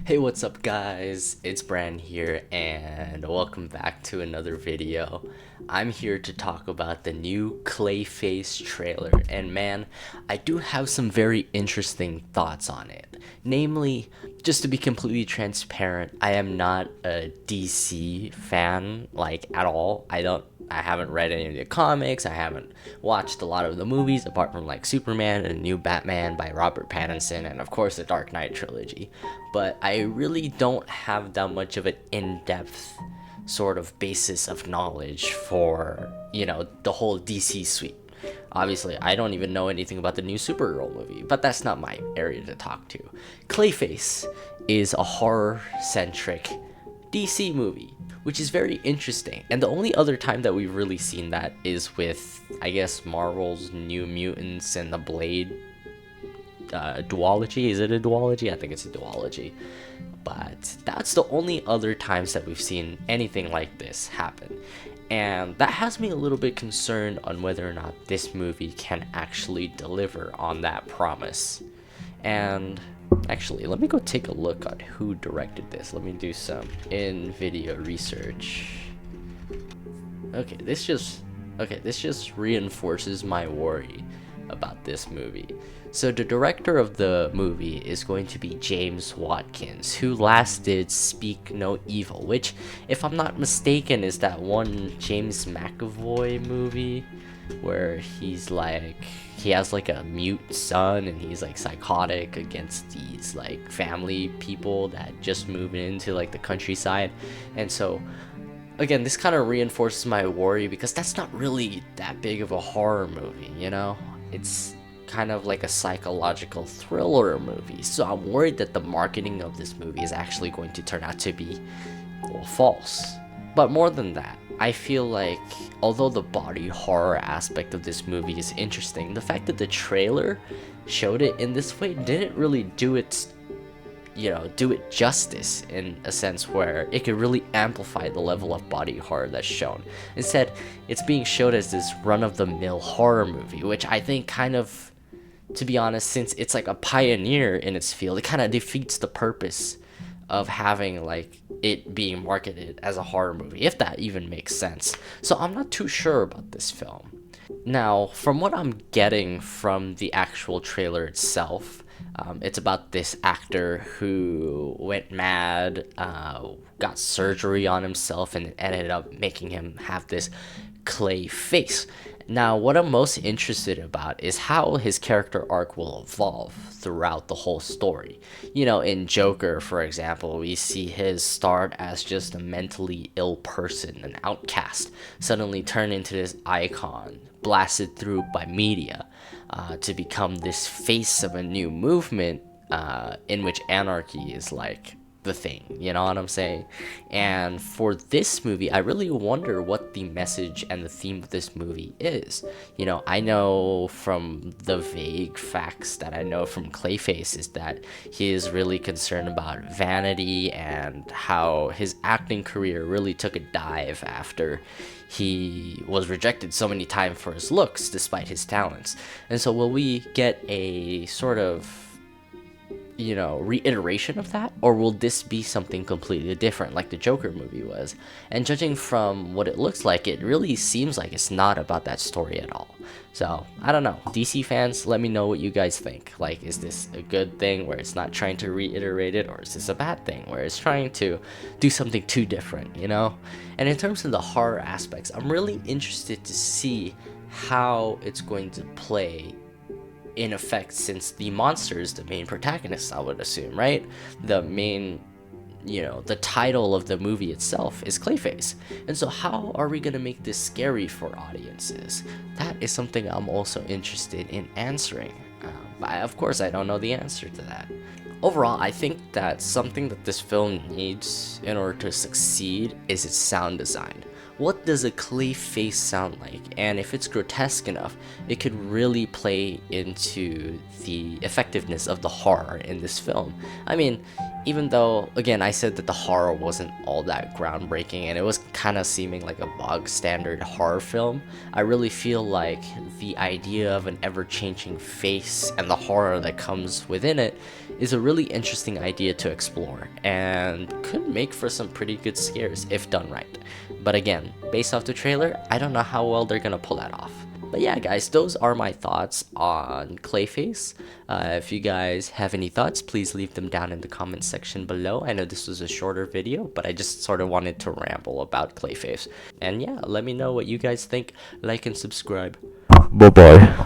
Hey, what's up, guys? It's Bran here, and welcome back to another video. I'm here to talk about the new CLAYFACE trailer, and man, I do have some very interesting thoughts on it. Namely, just to be completely transparent, I am not a DC fan, like, at all. I haven't read any of the comics. I haven't watched a lot of the movies apart from like Superman and New Batman by Robert Pattinson and of course the Dark Knight trilogy. But I really don't have that much of an in-depth sort of basis of knowledge for, the whole DC suite. Obviously, I don't even know anything about the new Supergirl movie, but that's not my area to talk to. CLAYFACE is a horror-centric DC movie, which is very interesting. And the only other time that we've really seen that is with, I guess, Marvel's New Mutants and the Blade duology. Is it a duology? I think it's a duology. But that's the only other times that we've seen anything like this happen. And that has me a little bit concerned on whether or not this movie can actually deliver on that promise. And actually, let me go take a look at who directed this. Let me do some in-video research. This just reinforces my worry about this movie. So the director of the movie is going to be James Watkins, who last did Speak No Evil, which, if I'm not mistaken, is that one James McAvoy movie where he has like a mute son and he's like psychotic against these like family people that just move into like the countryside. And so again, this kind of reinforces my worry because that's not really that big of a horror movie, it's kind of like a psychological thriller movie. So I'm worried that the marketing of this movie is actually going to turn out to be, well, false. But more than that, I feel like although the body horror aspect of this movie is interesting, the fact that the trailer showed it in this way didn't really do it justice in a sense where it could really amplify the level of body horror that's shown. Instead, it's being showed as this run-of-the-mill horror movie, which I think kind of, to be honest, since it's like a pioneer in its field, it kind of defeats the purpose of having like it being marketed as a horror movie, if that even makes sense. So I'm not too sure about this film. Now, from what I'm getting from the actual trailer itself, it's about this actor who went mad, got surgery on himself, and it ended up making him have this clay face. Now, what I'm most interested about is how his character arc will evolve throughout the whole story. In Joker, for example, we see his start as just a mentally ill person, an outcast, suddenly turn into this icon, blasted through by media, to become this face of a new movement in which anarchy is like the thing, you know what I'm saying? And for this movie, I really wonder what the message and the theme of this movie is. I know from the vague facts that I know from CLAYFACE is that he is really concerned about vanity and how his acting career really took a dive after he was rejected so many times for his looks despite his talents. And so will we get a sort of reiteration of that, or will this be something completely different like the Joker movie was? And judging from what it looks like, it really seems like it's not about that story at all. So I don't know, DC fans, let me know what you guys think. Like, is this a good thing where it's not trying to reiterate it, or is this a bad thing where it's trying to do something too different? And in terms of the horror aspects, I'm really interested to see how it's going to play in effect, since the monster is the main protagonist, I would assume, right? The main, the title of the movie itself is CLAYFACE. And so how are we going to make this scary for audiences? That is something I'm also interested in answering. But of course, I don't know the answer to that. Overall, I think that something that this film needs in order to succeed is its sound design. What does a clay face sound like? And if it's grotesque enough, it could really play into the effectiveness of the horror in this film. I mean, even though, again, I said that the horror wasn't all that groundbreaking and it was kind of seeming like a bog standard horror film, I really feel like the idea of an ever-changing face and the horror that comes within it is a really interesting idea to explore and could make for some pretty good scares if done right. But again, based off the trailer, I don't know how well they're gonna pull that off. But yeah, guys, those are my thoughts on Clayface. If you guys have any thoughts, please leave them down in the comment section below. I know this was a shorter video, but I just sort of wanted to ramble about Clayface. And yeah, let me know what you guys think. Like and subscribe. Bye bye.